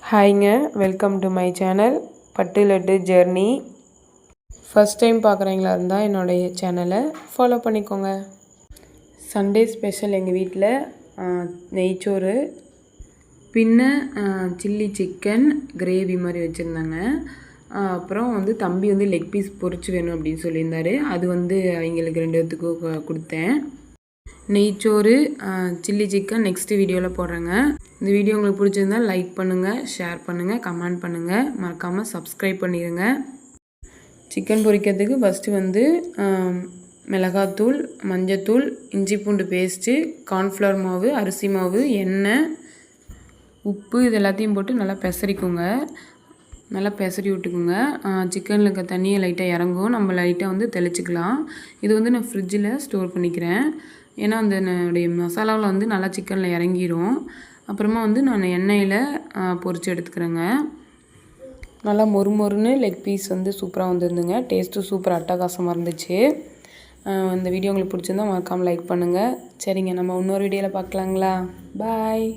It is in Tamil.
ஹாய்ங்க, வெல்கம் டு மை சேனல் பட்டு லட்டு ஜெர்னி. ஃபஸ்ட் டைம் பார்க்குறீங்களா இருந்தால் என்னுடைய சேனலை ஃபாலோ பண்ணிக்கோங்க. சண்டே ஸ்பெஷல் எங்கள் வீட்டில் நெய்ச்சோறு, பின்ன சில்லி சிக்கன் கிரேவி மாதிரி வச்சுருந்தாங்க. அப்புறம் தம்பி லெக் பீஸ் பொரிச்சு வேணும் அப்படின்னு சொல்லியிருந்தாரு. அது அவங்களுக்கு 2 பேர்த்துக்கும் கொடுத்தேன். நெய்ச்சோறு, சில்லி சிக்கன் நெக்ஸ்ட்டு வீடியோவில் போடுறேங்க. இந்த வீடியோ உங்களுக்கு பிடிச்சிருந்தால் லைக் பண்ணுங்கள், ஷேர் பண்ணுங்கள், கமெண்ட் பண்ணுங்கள், மறக்காமல் சப்ஸ்கிரைப் பண்ணிடுங்க. சிக்கன் பொரிக்கிறதுக்கு ஃபஸ்ட்டு மிளகாத்தூள், மஞ்சத்தூள், இஞ்சி பூண்டு பேஸ்ட்டு, கார்ன்ஃப்ளவர் மாவு, அரிசி மாவு, எண்ணெய், உப்பு இது எல்லாத்தையும் போட்டு நல்லா பெசரிக்குங்க. நல்லா பெசரி விட்டுக்குங்க. சிக்கனில் இருக்க தண்ணியை லைட்டாக இறங்கும், நம்ம லைட்டாக தெளிச்சிக்கலாம். இது நான் ஃப்ரிட்ஜில் ஸ்டோர் பண்ணிக்கிறேன். ஏன்னா என்னுடைய மசாலாவில் நல்லா சிக்கனில் இறங்கிரும். அப்புறமா நான் எண்ணெயில் பொரித்து எடுத்துக்கிறேங்க. நல்லா மொறுமொறுன்னு லெக் பீஸ் சூப்பராக வந்துருந்துங்க. டேஸ்ட்டும் சூப்பர் அட்டகாசமாக இருந்துச்சு. இந்த வீடியோ உங்களுக்கு பிடிச்சிருந்தா மறக்காமல் லைக் பண்ணுங்கள். சரிங்க, நம்ம இன்னொரு வீடியோவில் பார்க்கலாங்களா? பாய்.